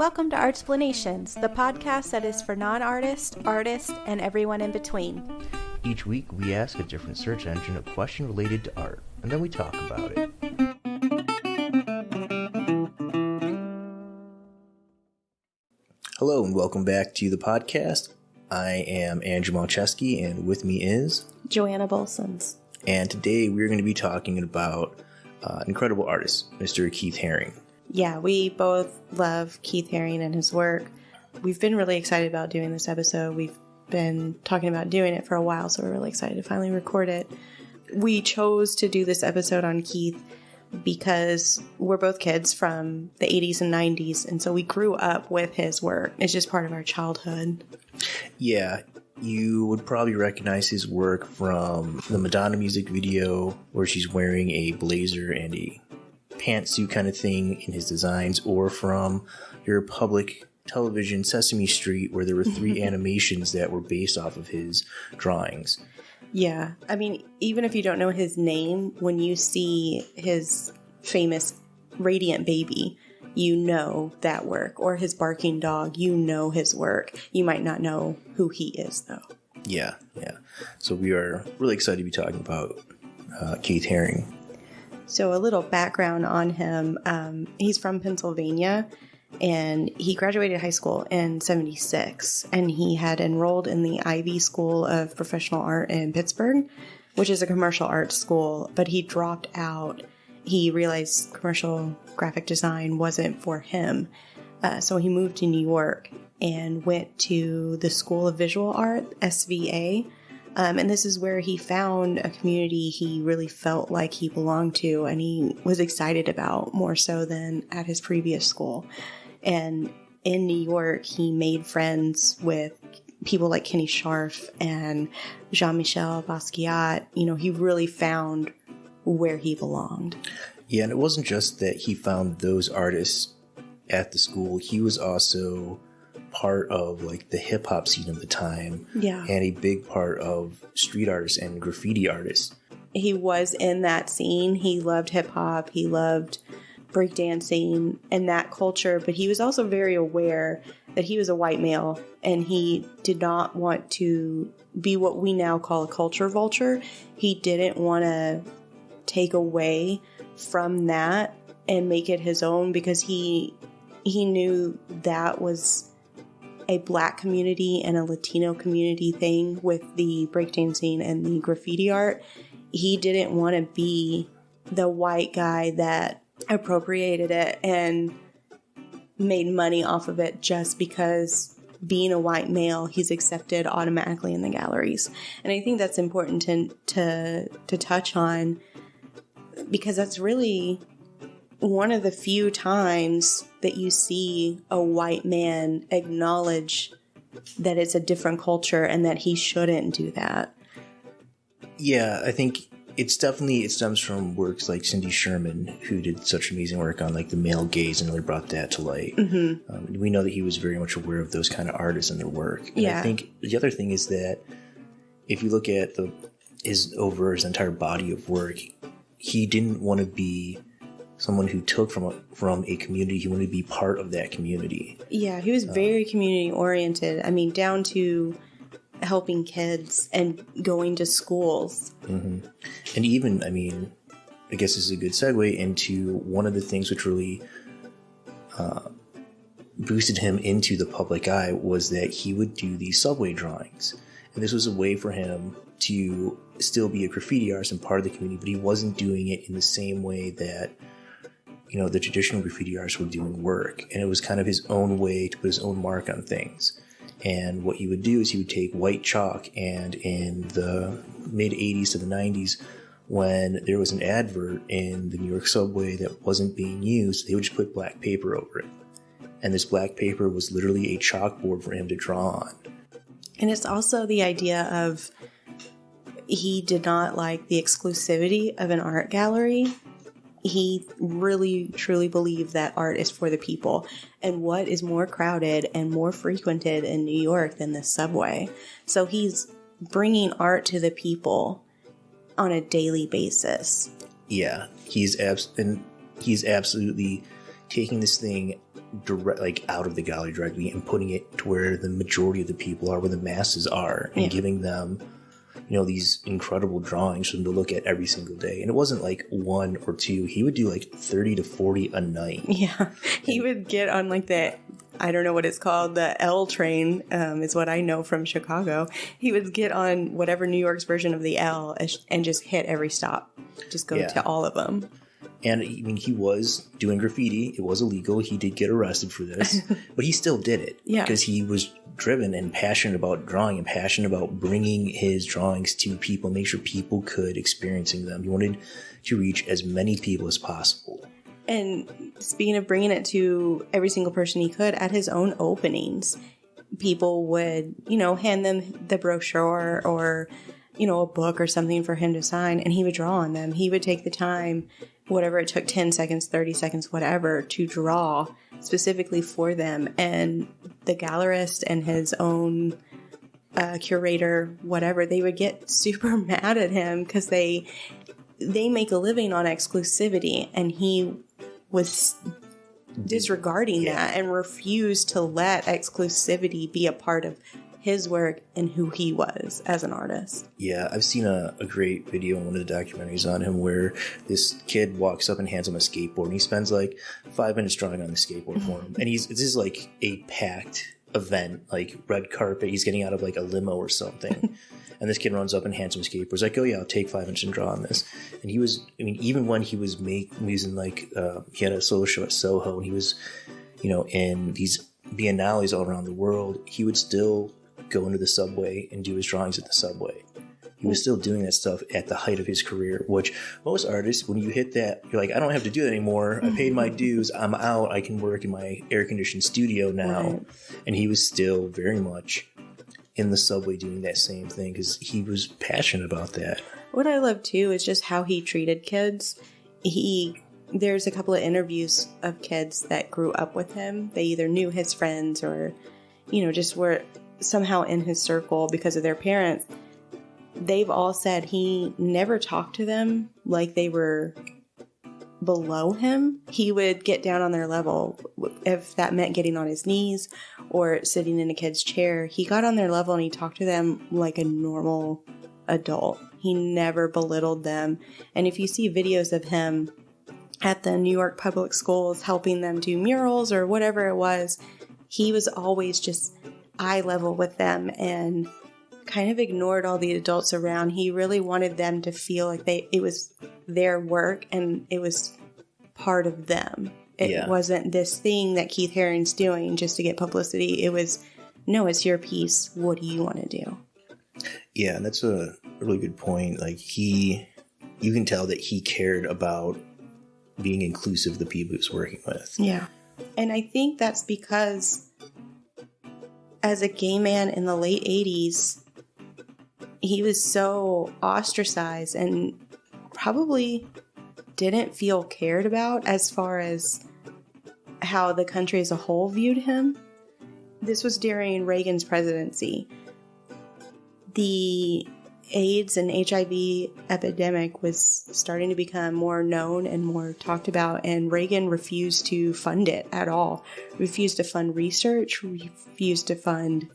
Welcome to Artsplanations, the podcast that is for non-artists, artists, and everyone in between. Each week, we ask a different search engine a question related to art, and then we talk about it. Hello, and welcome back to the podcast. I am Andrew Malcheski, and with me is Joanna Bolsons. And today we're going to be talking about an incredible artist, Mr. Keith Haring. Yeah, we both love Keith Haring and his work. We've been really excited about doing this episode. We've been talking about doing it for a while, so we're really excited to finally record it. We chose to do this episode on Keith because we're both kids from the 80s and 90s, and so we grew up with his work. It's just part of our childhood. Yeah, you would probably recognize his work from the Madonna music video where she's wearing a blazer and a pantsuit kind of thing in his designs, or from your public television Sesame Street where there were 3 animations that were based off of his drawings. Yeah, I mean, even if you don't know his name, when you see his famous Radiant Baby, you know that work, or his barking dog, you know his work. You might not know who he is, though. Yeah. So we are really excited to be talking about Keith Haring. So a little background on him. He's from Pennsylvania, and he graduated high school in 1976, and he had enrolled in the Ivy School of Professional Art in Pittsburgh, which is a commercial arts school, but he dropped out. He realized commercial graphic design wasn't for him, so he moved to New York and went to the School of Visual Art, SVA, and this is where he found a community he really felt like he belonged to and he was excited about more so than at his previous school. And in New York, he made friends with people like Kenny Scharf and Jean-Michel Basquiat. You know, he really found where he belonged. Yeah, and it wasn't just that he found those artists at the school. He was also part of like the hip hop scene of the time. Yeah. And a big part of street artists and graffiti artists. He was in that scene. He loved hip hop. He loved breakdancing and that culture, but he was also very aware that he was a white male and he did not want to be what we now call a culture vulture. He didn't want to take away from that and make it his own because he knew that was a Black community and a Latino community thing with the breakdancing and the graffiti art. He didn't want to be the white guy that appropriated it and made money off of it just because being a white male, he's accepted automatically in the galleries. And I think that's important to touch on because that's really one of the few times that you see a white man acknowledge that it's a different culture and that he shouldn't do that. Yeah, I think it stems from works like Cindy Sherman, who did such amazing work on like the male gaze and really brought that to light. Mm-hmm. We know that he was very much aware of those kind of artists and their work. And yeah. I think the other thing is that if you look at his entire body of work, he didn't want to be someone who took from a community. He wanted to be part of that community. Yeah, he was very community oriented. I mean, down to helping kids and going to schools. Mm-hmm. And even, I mean, I guess this is a good segue into one of the things which really boosted him into the public eye was that he would do these subway drawings. And this was a way for him to still be a graffiti artist and part of the community, but he wasn't doing it in the same way that the traditional graffiti artists were doing work. And it was kind of his own way to put his own mark on things. And what he would do is he would take white chalk, and in the mid-'80s to the 90s, when there was an advert in the New York subway that wasn't being used, they would just put black paper over it. And this black paper was literally a chalkboard for him to draw on. And it's also the idea of he did not like the exclusivity of an art gallery. He really, truly believed that art is for the people. And what is more crowded and more frequented in New York than the subway? So he's bringing art to the people on a daily basis. Yeah, he's absolutely taking this thing out of the gallery directly and putting it to where the majority of the people are, where the masses are, and giving them, these incredible drawings for them to look at every single day. And it wasn't like one or two. He would do like 30 to 40 a night. Yeah. He would get on like I don't know what it's called, the L train is what I know from Chicago. He would get on whatever New York's version of the L and just hit every stop. Just go to all of them. And he was doing graffiti. It was illegal. He did get arrested for this, but he still did it. Yeah. Because he was driven and passionate about drawing and passionate about bringing his drawings to people, make sure people could experiencing them. He wanted to reach as many people as possible. And speaking of bringing it to every single person he could, at his own openings, people would, hand them the brochure or, a book or something for him to sign, and he would draw on them. He would take the time, whatever it took, 10 seconds, 30 seconds, whatever, to draw specifically for them. And the gallerist and his own curator, whatever, they would get super mad at him because they make a living on exclusivity, and he was disregarding that and refused to let exclusivity be a part of his work and who he was as an artist. Yeah, I've seen a great video in one of the documentaries on him where this kid walks up and hands him a skateboard, and he spends like 5 minutes drawing on the skateboard for him. And this is like a packed event, like red carpet. He's getting out of like a limo or something. And this kid runs up and hands him a skateboard. He's like, oh yeah, I'll take 5 minutes and draw on this. And he was, even when he was using like, he had a solo show at Soho, and he was, in these biennales all around the world, he would still go into the subway and do his drawings at the subway. He was still doing that stuff at the height of his career, which most artists, when you hit that, you're like, I don't have to do that anymore. I paid my dues. I'm out. I can work in my air-conditioned studio now. Right. And he was still very much in the subway doing that same thing because he was passionate about that. What I love, too, is just how he treated kids. There's a couple of interviews of kids that grew up with him. They either knew his friends or, just were somehow in his circle because of their parents. They've all said he never talked to them like they were below him. He would get down on their level. If that meant getting on his knees or sitting in a kid's chair, he got on their level and he talked to them like a normal adult. He never belittled them. And if you see videos of him at the New York public schools helping them do murals or whatever it was, he was always just eye level with them and kind of ignored all the adults around. He really wanted them to feel like it was their work and it was part of them. It wasn't this thing that Keith Haring's doing just to get publicity. It was, no, it's your piece. What do you want to do? Yeah, that's a really good point. Like you can tell that he cared about being inclusive of the people he was working with. Yeah. And I think that's because as a gay man in the late 80s, he was so ostracized and probably didn't feel cared about as far as how the country as a whole viewed him. This was during Reagan's presidency. The AIDS and HIV epidemic was starting to become more known and more talked about, and Reagan refused to fund it at all. Refused to fund research, refused to fund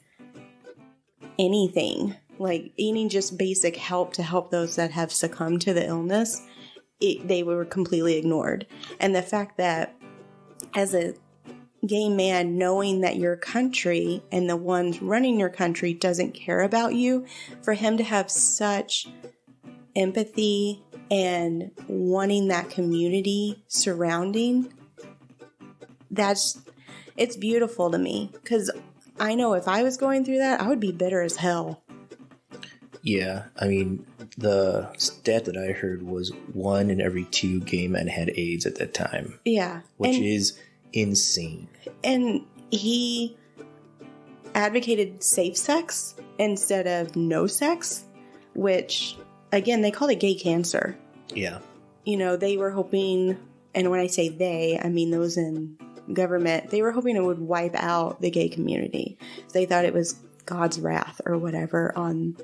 anything, like any just basic help to help those that have succumbed to the illness. They were completely ignored. And the fact that as a gay man, knowing that your country and the ones running your country doesn't care about you, for him to have such empathy and wanting that community surrounding, it's beautiful to me, because I know if I was going through that, I would be bitter as hell. Yeah, I mean, the stat that I heard was 1 in every 2 gay men had AIDS at that time. Yeah. Which is insane. And he advocated safe sex instead of no sex, which, again, they called it gay cancer. Yeah. They were hoping, and when I say they, I mean those in government, they were hoping it would wipe out the gay community. They thought it was God's wrath or whatever on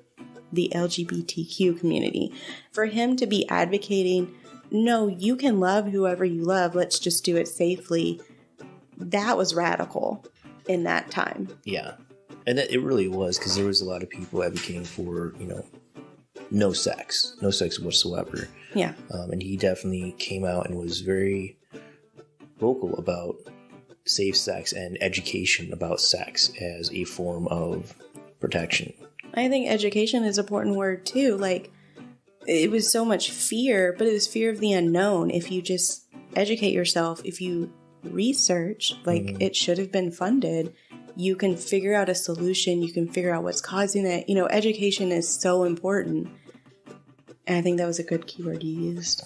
the LGBTQ community. For him to be advocating, no, you can love whoever you love, let's just do it safely, that was radical in that time. Yeah. And it really was, because there was a lot of people advocating for, no sex whatsoever. Yeah. And he definitely came out and was very vocal about safe sex and education about sex as a form of protection. I think education is an important word too. Like, it was so much fear, but it was fear of the unknown. If you just educate yourself, if you research, like it should have been funded, you can figure out a solution. You can figure out what's causing it. Education is so important. And I think that was a good keyword you used.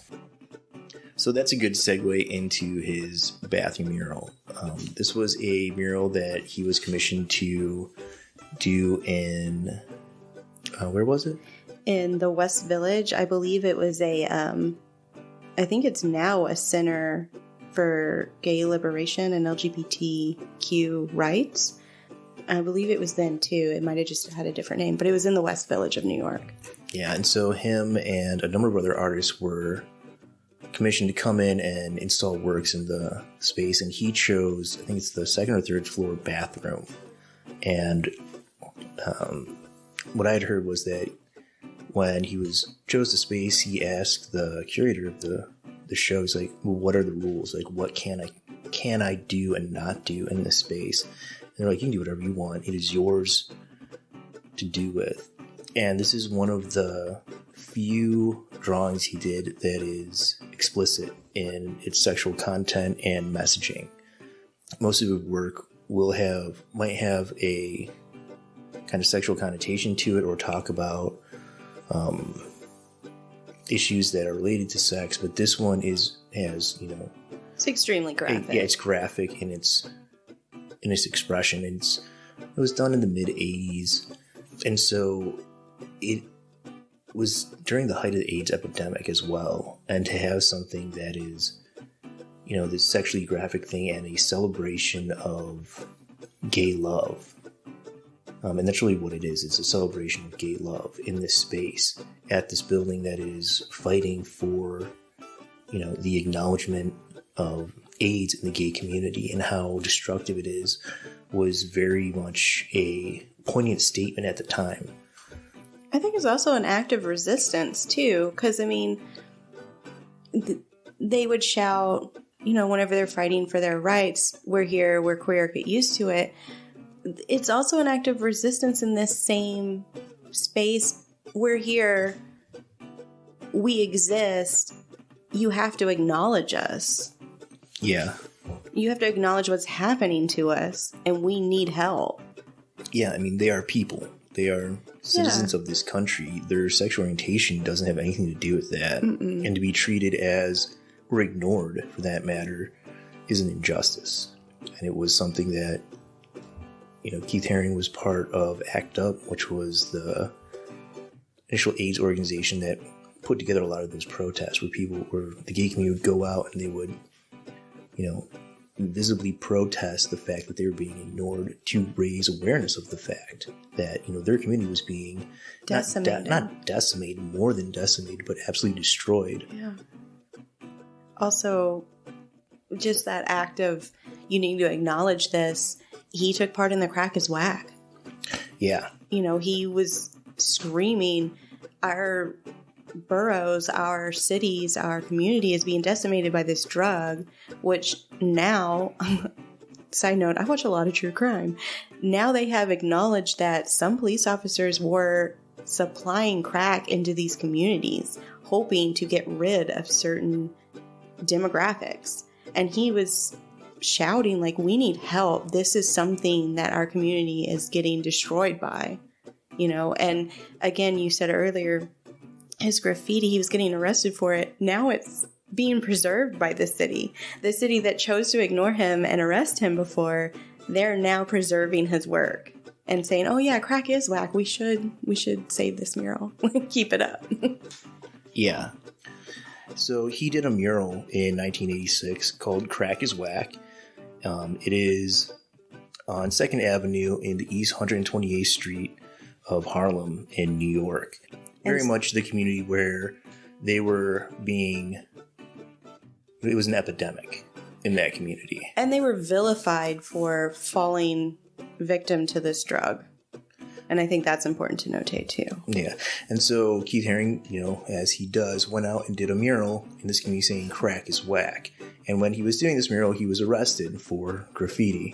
So that's a good segue into his bathroom mural. This was a mural that he was commissioned to do in, where was it? In the West Village. I believe it was I think it's now a center for gay liberation and LGBTQ rights. I believe it was then too. It might have just had a different name, but it was in the West Village of New York. Yeah, and so him and a number of other artists were commissioned to come in and install works in the space, and he chose, I think it's the second or third floor bathroom. And what I had heard was that when he chose the space, he asked the curator of the show, he's like, well, what are the rules? Like, what can I do and not do in this space? And they're like, you can do whatever you want. It is yours to do with. And this is one of the few drawings he did that is explicit in its sexual content and messaging. Most of his work might have a kind of sexual connotation to it, or talk about issues that are related to sex, but this one has it's extremely graphic. It's graphic in its expression. It was done in the mid 80s, and so it was during the height of the AIDS epidemic as well. And to have something that is, this sexually graphic thing and a celebration of gay love. And that's really what it is. It's a celebration of gay love in this space at this building that is fighting for, the acknowledgement of AIDS in the gay community and how destructive it is, was very much a poignant statement at the time. I think it's also an act of resistance too, because they would shout, whenever they're fighting for their rights, we're here, we're queer, get used to it. It's also an act of resistance in this same space. We're here. We exist. You have to acknowledge us. Yeah. You have to acknowledge what's happening to us, and we need help. Yeah, they are people. They are citizens of this country. Their sexual orientation doesn't have anything to do with that. And to be treated as, or ignored for that matter, is an injustice. And it was something that Keith Haring was part of ACT UP, which was the initial AIDS organization that put together a lot of those protests where the gay community would go out and they would, visibly protest the fact that they were being ignored, to raise awareness of the fact that, their community was being decimated. Not decimated, more than decimated, but absolutely destroyed. Yeah. Also, just that act of, you need to acknowledge this. He took part in the Crack is Whack. Yeah. He was screaming, our boroughs, our cities, our community is being decimated by this drug, which now, side note, I watch a lot of true crime. Now they have acknowledged that some police officers were supplying crack into these communities, hoping to get rid of certain demographics. And he was shouting, like, we need help. This is something that our community is getting destroyed by, and again, you said earlier, his graffiti, he was getting arrested for it. Now it's being preserved by the city that chose to ignore him and arrest him before. They're now preserving his work and saying, oh yeah, crack is whack. We should save this mural. Keep it up. Yeah. So he did a mural in 1986 called Crack is Whack. It is on 2nd Avenue in the East 128th Street of Harlem in New York. Very much the community where they were it was an epidemic. in that community. And they were vilified for falling victim to this drug. And I think that's important to notate too. Yeah. And so Keith Haring, as he does, went out and did a mural in this community saying crack is whack. And when he was doing this mural, he was arrested for graffiti.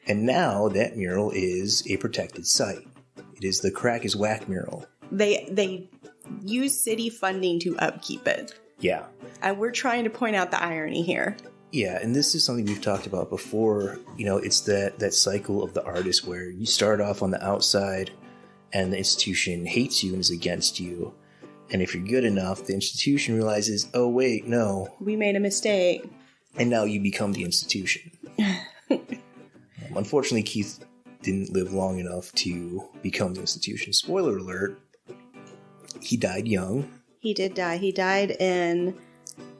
And now that mural is a protected site. It is the Crack is Whack mural. They use city funding to upkeep it. Yeah. And we're trying to point out the irony here. Yeah, and this is something we've talked about before. It's that cycle of the artist where you start off on the outside and the institution hates you and is against you. And if you're good enough, the institution realizes, oh, wait, no. We made a mistake. And now you become the institution. Unfortunately, Keith didn't live long enough to become the institution. Spoiler alert, he died young. He did die. He died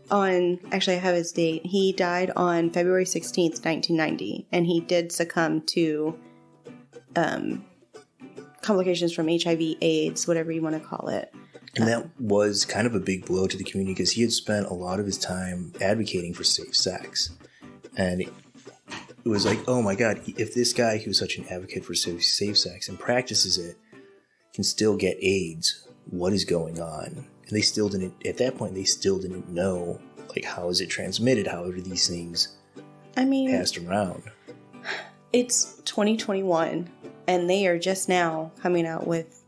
actually I have his date. He died on February 16th, 1990. And he did succumb to complications from HIV, AIDS, whatever you want to call it. And that was kind of a big blow to the community because he had spent a lot of his time advocating for safe sex. And it was like, oh my God, if this guy who's such an advocate for safe sex and practices it can still get AIDS, what is going on? And they still didn't, at that point, they still didn't know, like, how is it transmitted? How are these things passed around? It's 2021, and they are just now coming out with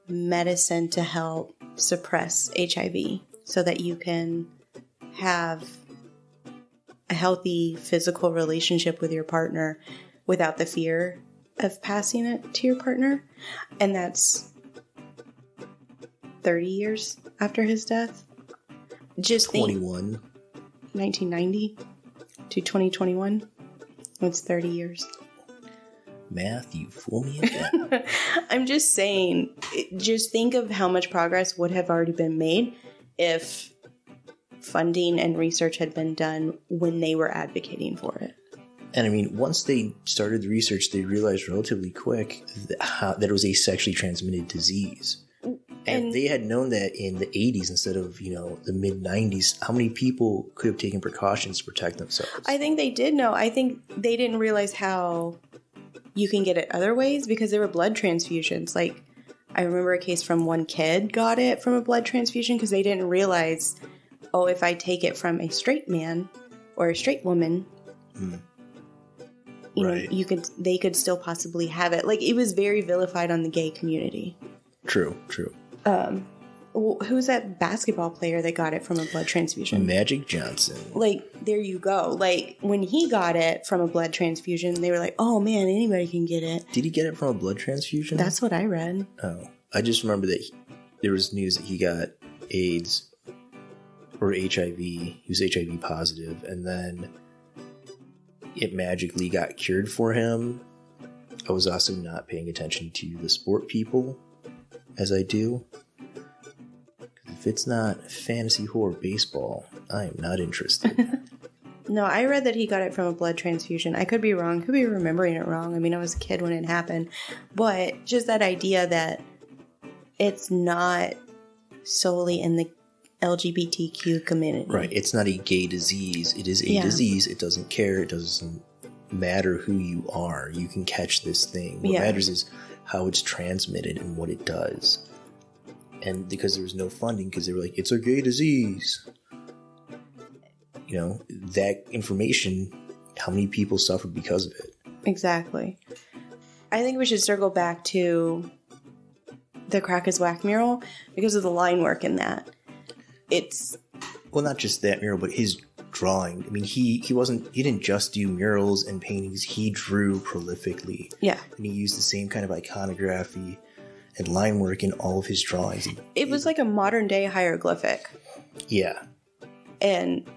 medicine to help suppress HIV so that you can have a healthy physical relationship with your partner without the fear of passing it to your partner. And that's 30 years after his death. Just 21. 1990 to 2021. It's 30 years. Math, you fool me again. I'm just saying, just think of how much progress would have already been made if funding and research had been done when they were advocating for it. And once they started the research, they realized relatively quick that it was a sexually transmitted disease. And if they had known that in the 80s instead of, the mid-90s, how many people could have taken precautions to protect themselves? I think they did know. I think they didn't realize how you can get it other ways because there were blood transfusions. Like, I remember a case from one kid got it from a blood transfusion because they didn't realize, oh, if I take it from a straight man or a straight woman, right. They could still possibly have it. Like, it was very vilified on the gay community. True. Who's that basketball player that got it from a blood transfusion? Magic Johnson. Like, there you go. Like, when he got it from a blood transfusion, they were like, oh man, anybody can get it. Did he get it from a blood transfusion? That's what I read. Oh. I just remember that there was news that he got AIDS or HIV. He was HIV positive, and then it magically got cured for him. I was also not paying attention to the sport people as I do. If it's not fantasy horror baseball, I am not interested. No, I read that he got it from a blood transfusion. I could be wrong. Could be remembering it wrong. I was a kid when it happened. But just that idea that it's not solely in the LGBTQ community. Right. It's not a gay disease. It is a disease. It doesn't care. It doesn't matter who you are. You can catch this thing. What matters is how it's transmitted and what it does. And because there was no funding, because they were like, it's a gay disease. That information, how many people suffered because of it? Exactly. I think we should circle back to the Crack is Whack mural because of the line work in that. It's... Well, not just that mural, but his drawing. He didn't just do murals and paintings. He drew prolifically. Yeah. And he used the same kind of iconography and line work in all of his drawings. It was like a modern day hieroglyphic. Yeah. And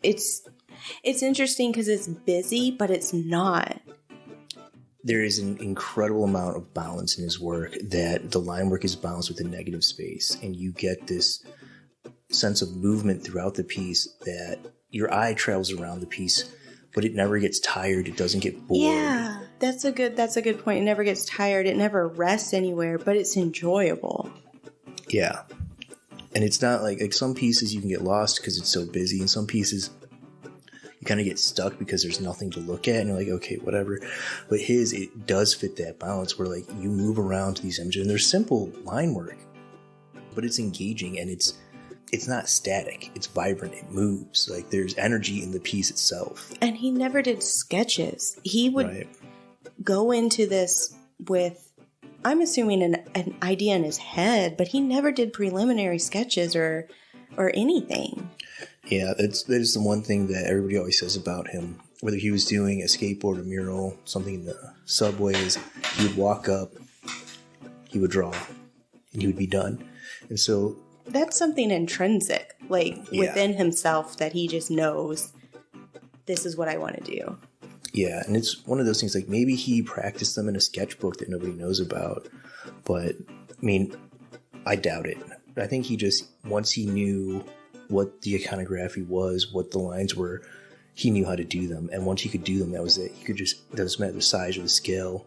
it's interesting because it's busy, but it's not. There is an incredible amount of balance in his work, that the line work is balanced with a negative space, and you get this sense of movement throughout the piece that your eye travels around the piece, but it never gets tired. It doesn't get bored. Yeah, that's a good point. It never gets tired. It never rests anywhere, but it's enjoyable. Yeah. And it's not like some pieces you can get lost because it's so busy, and some pieces you kind of get stuck because there's nothing to look at and you're like, okay, whatever. But it does fit that balance where like you move around to these images and there's simple line work, but it's engaging and it's not static. It's vibrant. It moves. Like there's energy in the piece itself. And he never did sketches. He would go into this with, I'm assuming, an idea in his head, but he never did preliminary sketches or anything. Yeah, that is the one thing that everybody always says about him. Whether he was doing a skateboard, a mural, something in the subways, he would walk up, he would draw, and he would be done. And so that's something intrinsic, like within himself, that he just knows this is what I want to do. Yeah, and it's one of those things like maybe he practiced them in a sketchbook that nobody knows about, but I mean, I doubt it. I think he just, once he knew what the iconography was, what the lines were, he knew how to do them. And once he could do them, that was it. He could just, it doesn't matter the size or the scale,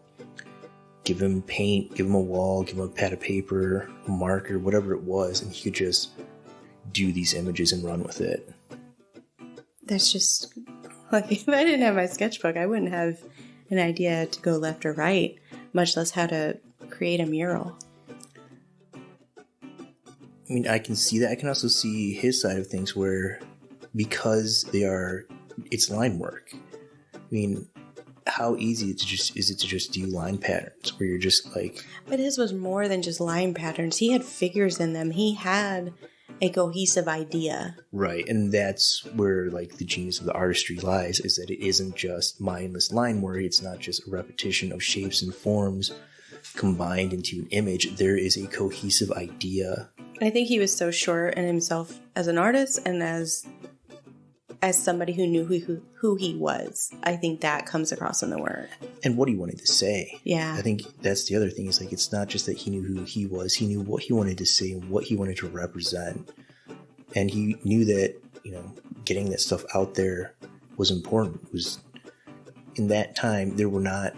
give him paint, give him a wall, give him a pad of paper, a marker, whatever it was, and he could just do these images and run with it. That's just, like, if I didn't have my sketchbook, I wouldn't have an idea to go left or right, much less how to create a mural. I mean, I can see that. I can also see his side of things where, because it's line work. I mean, how easy is it to just do line patterns where you're just like... But his was more than just line patterns. He had figures in them. He had a cohesive idea. Right, and that's where like the genius of the artistry lies, is that it isn't just mindless line work. It's not just a repetition of shapes and forms combined into an image. There is a cohesive idea. I think he was so sure in himself as an artist and as somebody who knew who he was. I think that comes across in the work. And what he wanted to say. Yeah. I think that's the other thing, is like, it's not just that he knew who he was. He knew what he wanted to say and what he wanted to represent. And he knew that, getting that stuff out there was important. It was, in that time, there were not,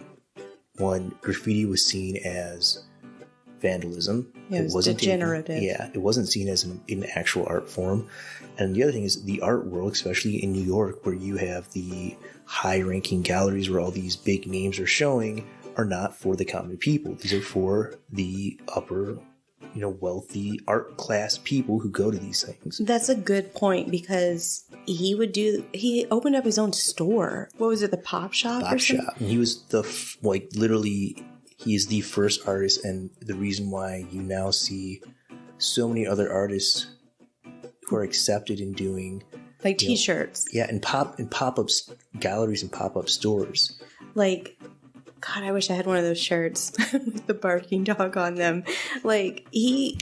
graffiti was seen as vandalism. It was degenerative. It wasn't seen as an actual art form. And the other thing is the art world, especially in New York, where you have the high-ranking galleries where all these big names are showing, are not for the common people. These are for the upper, wealthy art class people who go to these things. That's a good point, because he opened up his own store. What was it, the Pop Shop? Pop Shop. And he was literally, he is the first artist, and the reason why you now see so many other artists who are accepted in doing like t-shirts. And pop-up galleries and pop-up stores. Like, God, I wish I had one of those shirts with the barking dog on them. Like, we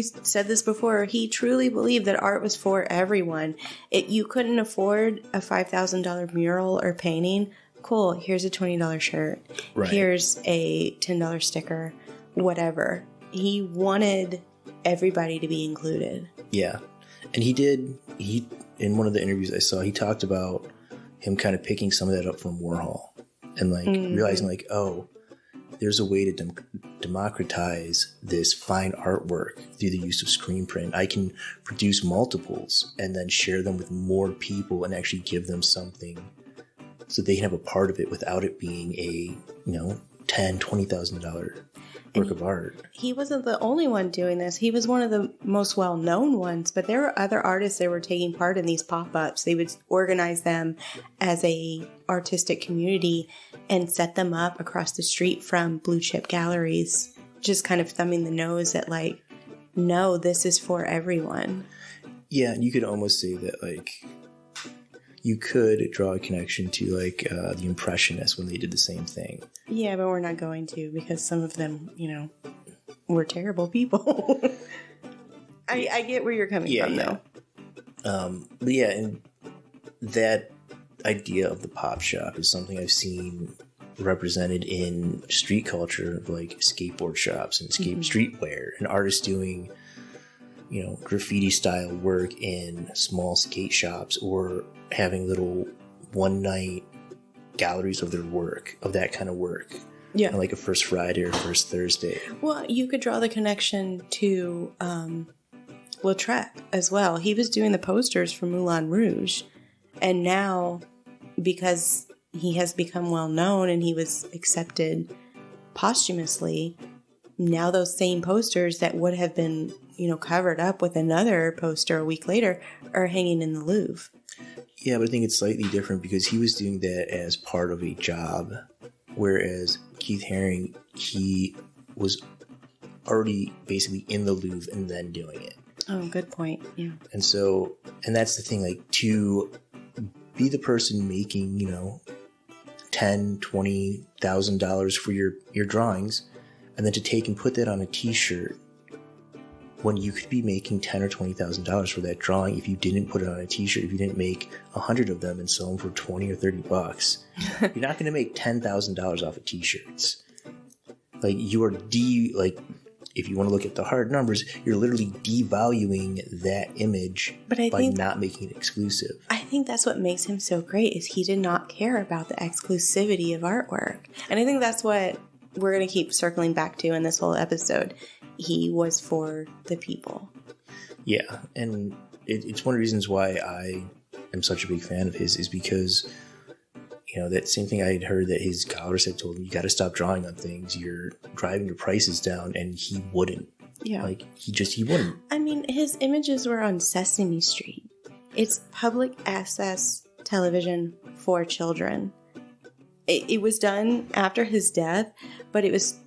said this before, he truly believed that art was for everyone. You couldn't afford a $5,000 mural or painting. Cool, here's a $20 shirt. Right. Here's a $10 sticker, whatever. He wanted everybody to be included. Yeah. And he in one of the interviews I saw, he talked about him kind of picking some of that up from Warhol and realizing there's a way to democratize this fine artwork through the use of screen print. I can produce multiples and then share them with more people and actually give them something so they can have a part of it without it being a, $10,000, $20,000 work of art. He wasn't the only one doing this. He was one of the most well-known ones, but there were other artists that were taking part in these pop-ups. They would organize them as a artistic community and set them up across the street from blue chip galleries, just kind of thumbing the nose at no, this is for everyone. Yeah, and you could almost say that you could draw a connection to the Impressionists when they did the same thing. Yeah, but we're not going to, because some of them, were terrible people. I get where you're coming from, though. But yeah, and that idea of the pop shop is something I've seen represented in street culture, of skateboard shops and streetwear, and artists doing graffiti style work in small skate shops, or having little one night galleries of their work, of that kind of work. Yeah. On a First Friday or First Thursday. Well, you could draw the connection to Lautrec as well. He was doing the posters for Moulin Rouge, And now, because he has become well known and he was accepted posthumously, now those same posters that would have been, covered up with another poster a week later are hanging in the Louvre. Yeah, but I think it's slightly different because he was doing that as part of a job, whereas Keith Haring, he was already basically in the Louvre and then doing it. Oh, good point. Yeah. And that's the thing, like, to be the person making, $10,000, $20,000 for your drawings, and then to take and put that on a t-shirt when you could be making $10,000 or $20,000 for that drawing if you didn't put it on a t-shirt, if you didn't make 100 of them and sell them for 20 or 30 bucks. You're not going to make $10,000 off of t-shirts. Like, you are if you want to look at the hard numbers, you're literally devaluing that image by not making it exclusive. I think that's what makes him so great, is he did not care about the exclusivity of artwork. And I think that's what we're going to keep circling back to in this whole episode. He was for the people. Yeah, and it's one of the reasons why I am such a big fan of his, is because, that same thing I had heard that his scholars had told him, you got to stop drawing on things. You're driving your prices down, and he wouldn't. Yeah. Like, he wouldn't. I mean, his images were on Sesame Street. It's public access television for children. It was done after his death, but it was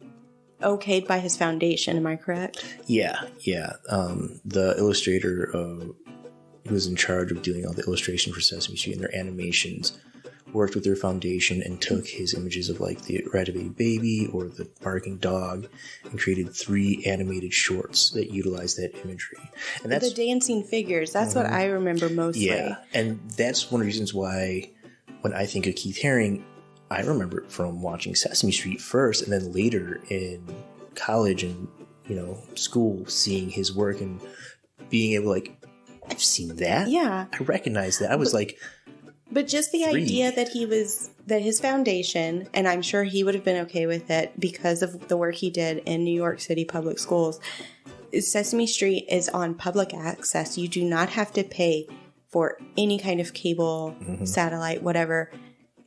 okayed by his foundation. Am I correct? Yeah. The illustrator who was in charge of doing all the illustration for Sesame Street and their animations worked with their foundation and took his images of, like, the Ratatouille baby or the barking dog and created 3 animated shorts that utilized that imagery. And that's the dancing figures. That's what I remember mostly. Yeah, and that's one of the reasons why when I think of Keith Haring, I remember it from watching Sesame Street first, and then later in college and, school, seeing his work and being able to, like, I've seen that. Yeah. I recognize that. I was like... But just the 3. idea that that his foundation, and I'm sure he would have been okay with it because of the work he did in New York City public schools. Sesame Street is on public access. You do not have to pay for any kind of cable, satellite, whatever.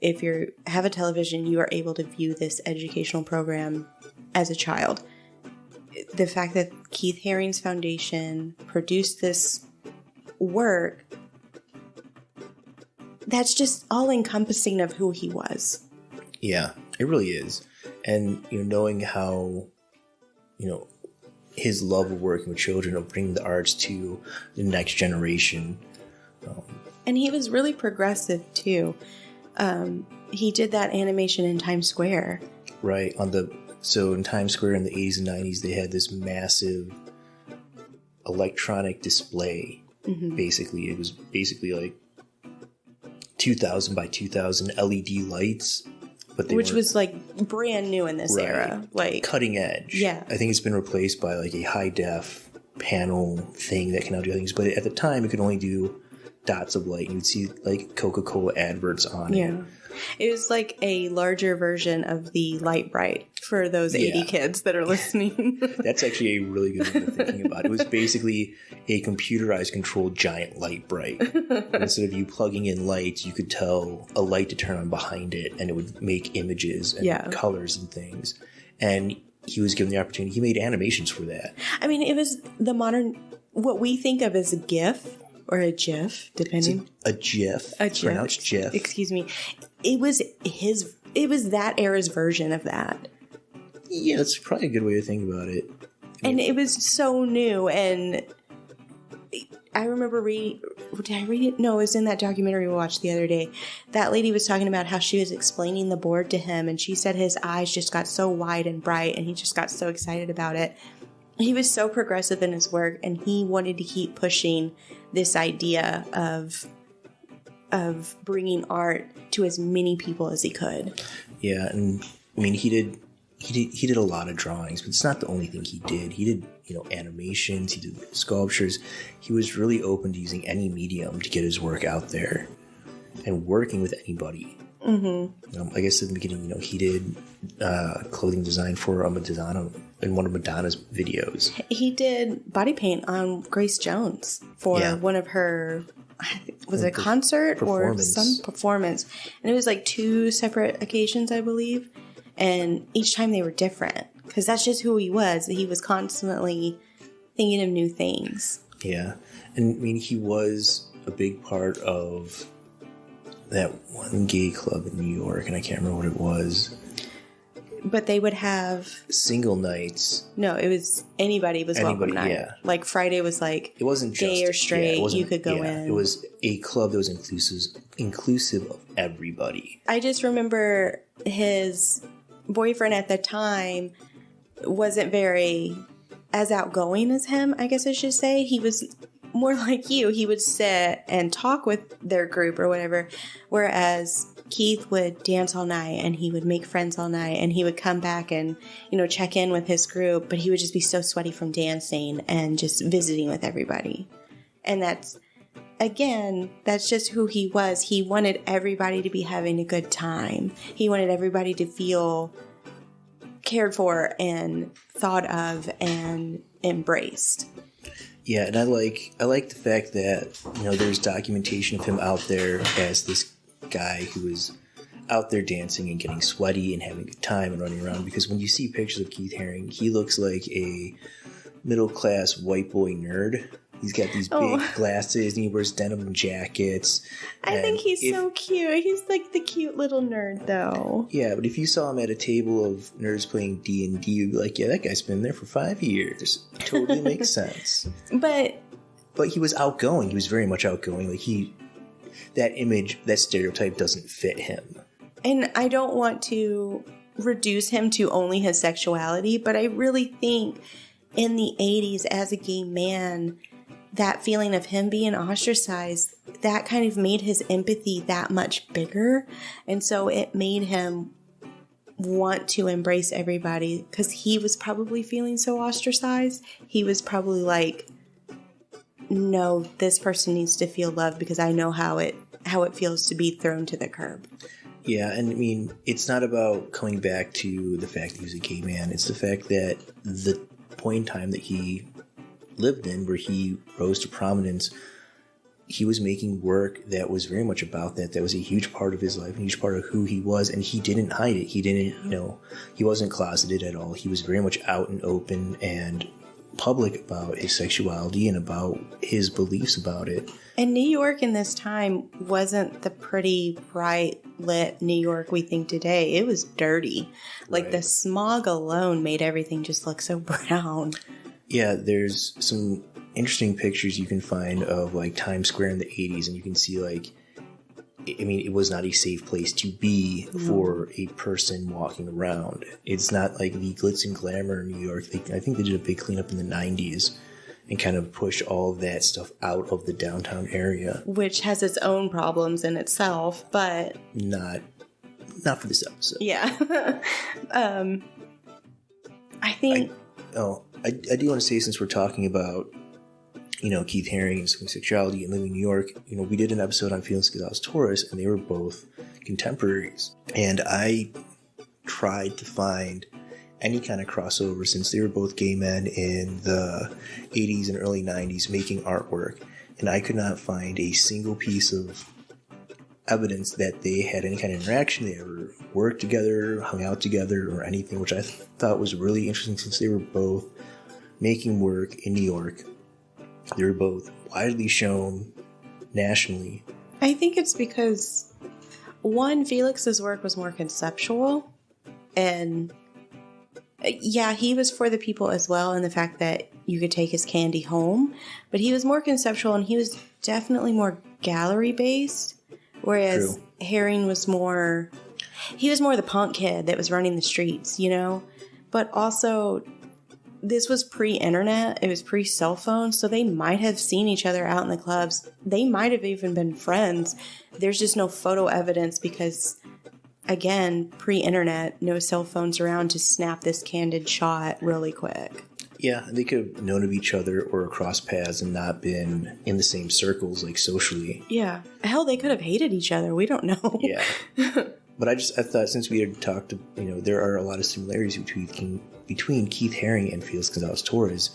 If you have a television, you are able to view this educational program as a child. The fact that Keith Haring's foundation produced this work, that's just all-encompassing of who he was. Yeah, it really is. And, knowing how, his love of working with children, of bringing the arts to the next generation. And he was really progressive, too. He did that animation in Times Square. Right. So in Times Square in the 80s and 90s, they had this massive electronic display. Basically, it was like 2,000 by 2,000 LED lights, but which was like brand new in this era, like cutting edge. Yeah, I think it's been replaced by like a high def panel thing that can now do things. But at the time, it could only do dots of light. You'd see like Coca-Cola adverts on it. Yeah, it was like a larger version of the Light Bright for those 80 kids that are listening. That's actually a really good way of thinking about it. It was basically a computerized controlled giant Light Bright. Instead of you plugging in lights, you could tell a light to turn on behind it, and it would make images and colors and things. And he was given the opportunity. He made animations for that. I mean, it was the modern, what we think of as a GIF or a GIF, depending. A GIF. A GIF. Pronounced GIF. Excuse me. It was that era's version of that. Yeah, that's probably a good way to think about it. And it was so new, and I remember did I read it? No, it was in that documentary we watched the other day. That lady was talking about how she was explaining the board to him, and she said his eyes just got so wide and bright, and he just got so excited about it. He was so progressive in his work, and he wanted to keep pushing this idea of bringing art to as many people as he could. Yeah, and I mean, he did a lot of drawings, but it's not the only thing he did. He did, animations, he did sculptures. He was really open to using any medium to get his work out there and working with anybody. Like I said in the beginning, he did clothing design for Madonna in one of Madonna's videos. He did body paint on Grace Jones for one of her was it a concert or performance. some performance? And it was like 2 separate occasions, I believe. And each time they were different because that's just who he was. He was constantly thinking of new things. Yeah. And I mean, he was a big part of that one gay club in New York, and I can't remember what it was. But they would have single nights. No, it was anybody was welcome night. Yeah. Like Friday was like it wasn't gay just, or straight. Yeah, you could go in. It was a club that was inclusive of everybody. I just remember his boyfriend at the time wasn't very as outgoing as him, I guess I should say. He was more like you. He would sit and talk with their group or whatever, whereas Keith would dance all night and he would make friends all night and he would come back and, check in with his group, but he would just be so sweaty from dancing and just visiting with everybody. And that's just who he was. He wanted everybody to be having a good time. He wanted everybody to feel cared for and thought of and embraced. Yeah, and I like the fact that, there's documentation of him out there as this guy who was out there dancing and getting sweaty and having a good time and running around, because when you see pictures of Keith Haring, he looks like a middle-class white boy nerd. He's got these big glasses and he wears denim jackets. I think he's so cute. He's like the cute little nerd, though. Yeah, but if you saw him at a table of nerds playing D&D, you'd be like, yeah, that guy's been there for 5 years. Totally makes sense. But he was outgoing. He was very much outgoing. Like that image, that stereotype doesn't fit him. And I don't want to reduce him to only his sexuality, but I really think in the 80s as a gay man, that feeling of him being ostracized, that kind of made his empathy that much bigger. And so it made him want to embrace everybody because he was probably feeling so ostracized. He was probably like, no, this person needs to feel loved because I know how it feels to be thrown to the curb. Yeah, and I mean, it's not about coming back to the fact that he was a gay man. It's the fact that the point in time that he lived in where he rose to prominence, he was making work that was very much about that. That was a huge part of his life, a huge part of who he was, and he didn't hide it. He didn't, he wasn't closeted at all. He was very much out and open and public about his sexuality and about his beliefs about it. And New York in this time wasn't the pretty, bright, lit New York we think today. It was dirty. Like right. The smog alone made everything just look so brown. Yeah, there's some interesting pictures you can find of like Times Square in the 80s, and you can see it was not a safe place to be for a person walking around. It's not like the glitz and glamour in New York. I think they did a big cleanup in the 90s and kind of push all of that stuff out of the downtown area. Which has its own problems in itself, but... Not for this episode. Yeah. I think... I do want to say, since we're talking about, Keith Haring and homosexuality and living in New York, we did an episode on Felix Gonzalez Torres, and they were both contemporaries. And I tried to find any kind of crossover, since they were both gay men in the 80s and early 90s making artwork. And I could not find a single piece of evidence that they had any kind of interaction, they ever worked together, hung out together, or anything, which I thought was really interesting, since they were both making work in New York. They were both widely shown nationally. I think it's because, one, Felix's work was more conceptual, and yeah, he was for the people as well, in the fact that you could take his candy home, but he was more conceptual, and he was definitely more gallery based, whereas True. Haring was more the punk kid that was running the streets, but also this was pre-internet, it was pre-cell phone, so they might have seen each other out in the clubs. They might have even been friends. There's just no photo evidence because, again, pre-internet, no cell phones around to snap this candid shot really quick. Yeah, they could have known of each other or across paths and not been in the same circles, like socially. Yeah. Hell, they could have hated each other. We don't know. Yeah. But I thought, since we had talked, there are a lot of similarities between Keith Haring and Felix Gonzalez Torres.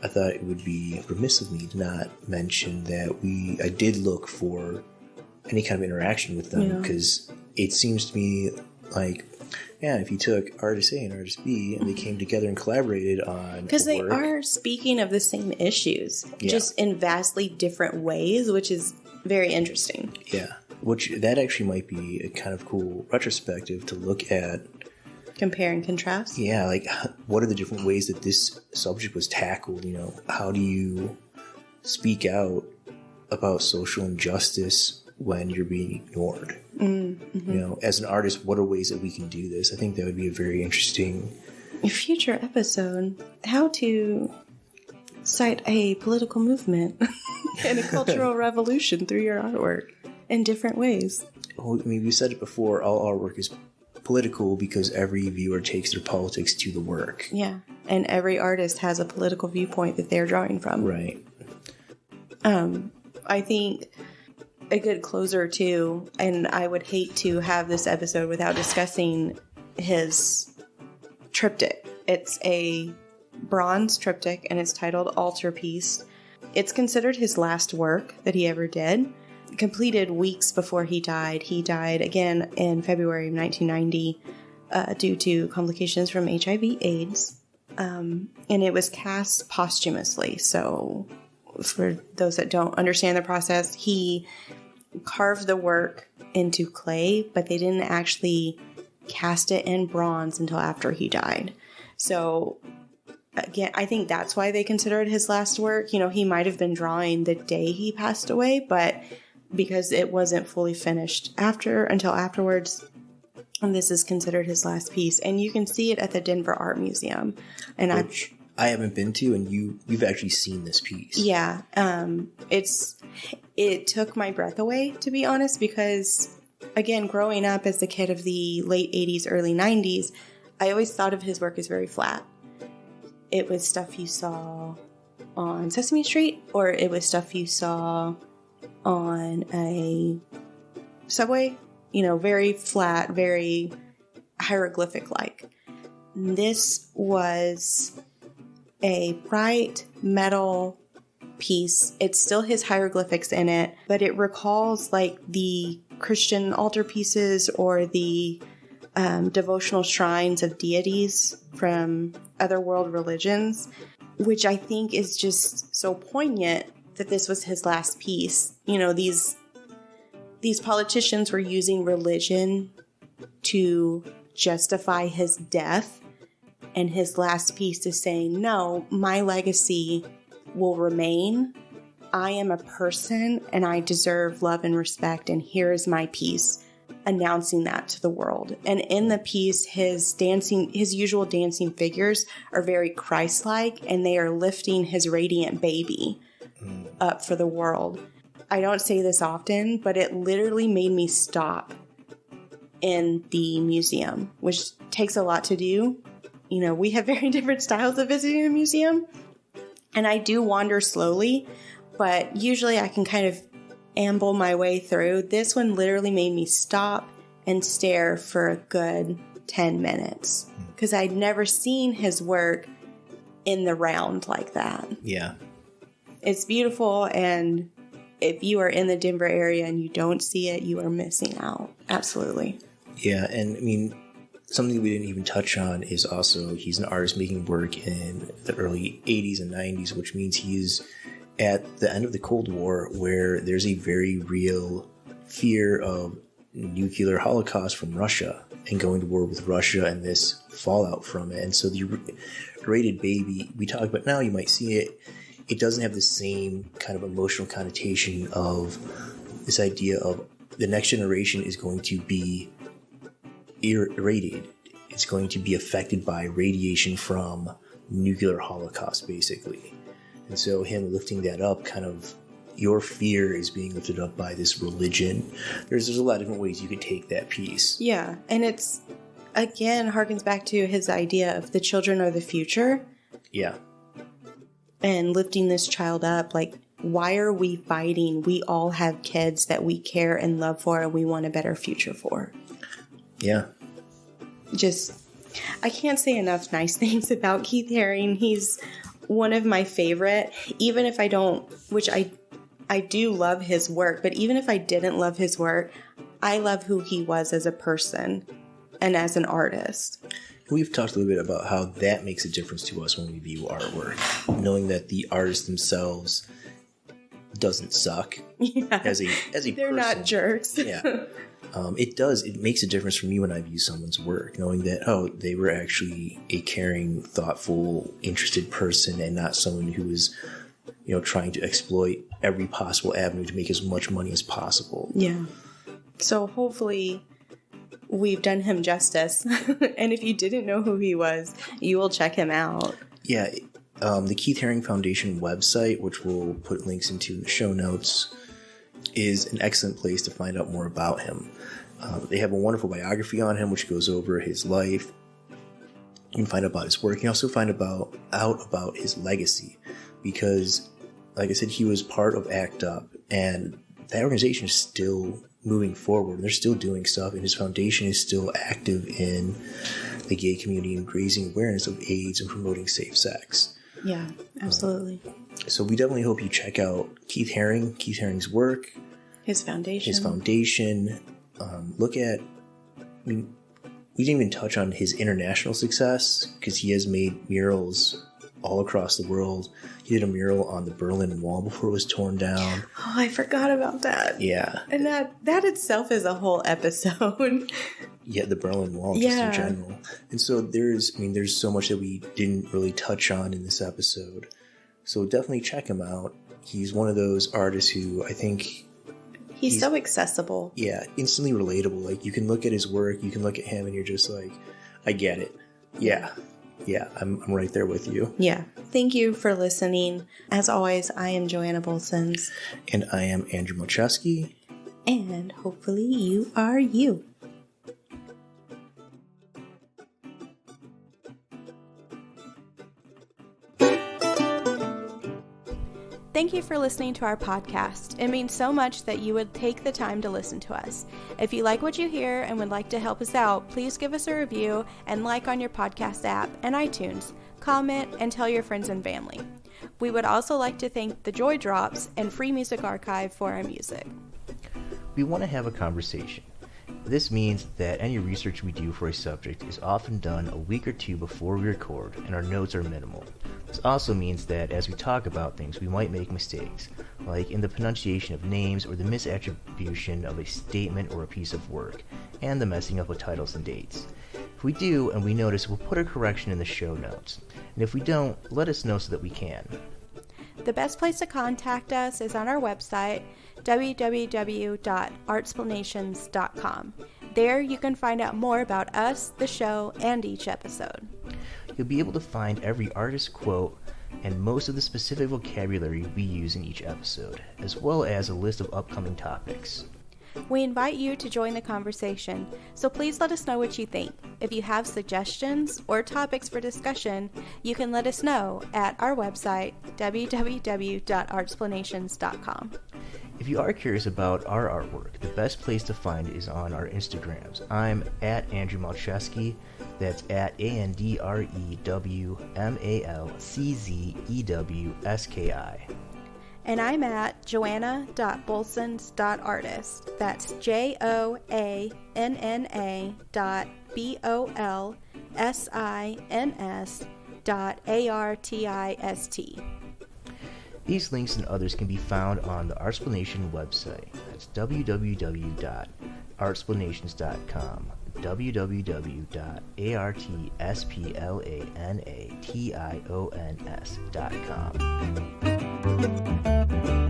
I thought it would be remiss of me to not mention that I did look for any kind of interaction with them, because it seems to me like, yeah, if you took artist A and artist B and they came together and collaborated on because they are speaking of the same issues, just in vastly different ways, which is very interesting. Yeah, which that actually might be a kind of cool retrospective to look at. Compare and contrast? Yeah, like what are the different ways that this subject was tackled? You know, how do you speak out about social injustice when you're being ignored? Mm-hmm. You know, as an artist, what are ways that we can do this? I think that would be a very interesting future episode. How to cite a political movement and a cultural revolution through your artwork in different ways. Well, I mean, we said it before, all artwork is political because every viewer takes their politics to the work. Yeah, and every artist has a political viewpoint that they're drawing from. Right. I think a good closer too, and I would hate to have this episode without discussing his triptych. It's a bronze triptych and it's titled Altarpiece. It's considered his last work that he ever did. Completed weeks before he died. He died again in February of 1990 due to complications from HIV/AIDS. And it was cast posthumously. So for those that don't understand the process, he carved the work into clay, but they didn't actually cast it in bronze until after he died. So again, I think that's why they consider it his last work. You know, he might have been drawing the day he passed away, but because it wasn't fully finished until afterwards, and this is considered his last piece. And you can see it at the Denver Art Museum. And which I haven't been to, and you've actually seen this piece. Yeah. It took my breath away, to be honest, because again, growing up as a kid of the late 80s, early 90s, I always thought of his work as very flat. It was stuff you saw on Sesame Street, or it was stuff you saw on a subway, very flat, very hieroglyphic-like. This was a bright metal piece. It's still his hieroglyphics in it, but it recalls like the Christian altar pieces or the devotional shrines of deities from other world religions, which I think is just so poignant that this was his last piece. These politicians were using religion to justify his death, and his last piece is saying, no, my legacy will remain. I am a person and I deserve love and respect, and here is my piece announcing that to the world. And in the piece, his usual dancing figures are very Christ-like, and they are lifting his radiant baby up for the world. I don't say this often, but it literally made me stop in the museum, which takes a lot to do. We have very different styles of visiting a museum, and I do wander slowly, but usually I can kind of amble my way through. This one literally made me stop and stare for a good 10 minutes because I'd never seen his work in the round like that. Yeah. It's beautiful, and if you are in the Denver area and you don't see it, you are missing out. Absolutely. Yeah, and I mean, something we didn't even touch on is also he's an artist making work in the early 80s and 90s, which means he is at the end of the Cold War, where there's a very real fear of nuclear holocaust from Russia and going to war with Russia and this fallout from it. And so the rated baby we talk about now, you might see it. It doesn't have the same kind of emotional connotation of this idea of the next generation is going to be irradiated. It's going to be affected by radiation from nuclear holocaust, basically. And so him lifting that up, kind of your fear is being lifted up by this religion. There's a lot of different ways you could take that piece. Yeah, and it's, again, harkens back to his idea of the children are the future. Yeah. And lifting this child up, like, why are we fighting? We all have kids that we care and love for and we want a better future for. Yeah. I can't say enough nice things about Keith Haring. He's one of my favorite, even if I don't, which I do love his work, but even if I didn't love his work, I love who he was as a person and as an artist. We've talked a little bit about how that makes a difference to us when we view artwork, knowing that the artists themselves doesn't suck as a They're person. Not jerks. Yeah. It makes a difference for me when I view someone's work, knowing that, oh, they were actually a caring, thoughtful, interested person and not someone who was, trying to exploit every possible avenue to make as much money as possible. Yeah. So hopefully we've done him justice. And if you didn't know who he was, you will check him out. Yeah. The Keith Haring Foundation website, which we'll put links into in the show notes, is an excellent place to find out more about him. They have a wonderful biography on him, which goes over his life. You can find out about his work. You can also find out about his legacy, because, like I said, he was part of ACT UP, and that organization is still moving forward. They're still doing stuff, and his foundation is still active in the gay community and raising awareness of AIDS and promoting safe sex. Yeah, absolutely. So we definitely hope you check out Keith Haring's work. His foundation. Look at, we didn't even touch on his international success, because he has made murals all across the world. He did a mural on the Berlin Wall before it was torn down. Oh, I forgot about that. Yeah. And that itself is a whole episode. Yeah, the Berlin Wall, just in general. And so there's so much that we didn't really touch on in this episode. So definitely check him out. He's one of those artists who I think... He's so accessible. Yeah, instantly relatable. Like, you can look at his work, you can look at him, and you're just like, I get it. Yeah, I'm right there with you. Yeah. Thank you for listening. As always, I am Joanna Bolsons. And I am Andrew Malczewski. And hopefully you are you. Thank you for listening to our podcast. It means so much that you would take the time to listen to us. If you like what you hear and would like to help us out, please give us a review and like on your podcast app and iTunes. Comment and tell your friends and family. We would also like to thank the Joy Drops and Free Music Archive for our music. We want to have a conversation. This means that any research we do for a subject is often done a week or two before we record, and our notes are minimal. This also means that as we talk about things, we might make mistakes, like in the pronunciation of names or the misattribution of a statement or a piece of work, and the messing up with titles and dates. If we do, and we notice, we'll put a correction in the show notes. And if we don't, let us know so that we can. The best place to contact us is on our website, www.artsplanations.com. There you can find out more about us, the show, and each episode. You'll be able to find every artist quote and most of the specific vocabulary we use in each episode, as well as a list of upcoming topics. We invite you to join the conversation, so please let us know what you think. If you have suggestions or topics for discussion, you can let us know at our website, www.artsplanations.com. If you are curious about our artwork, the best place to find is on our Instagrams. I'm at Andrew Malczewski. That's at AndrewMalczewski. And I'm at joanna.bolsons.artist. That's JOANNA.BOLSINS.ARTIST. These links and others can be found on the Artsplanation website. That's www.artsplanations.com. www.artsplanation.com.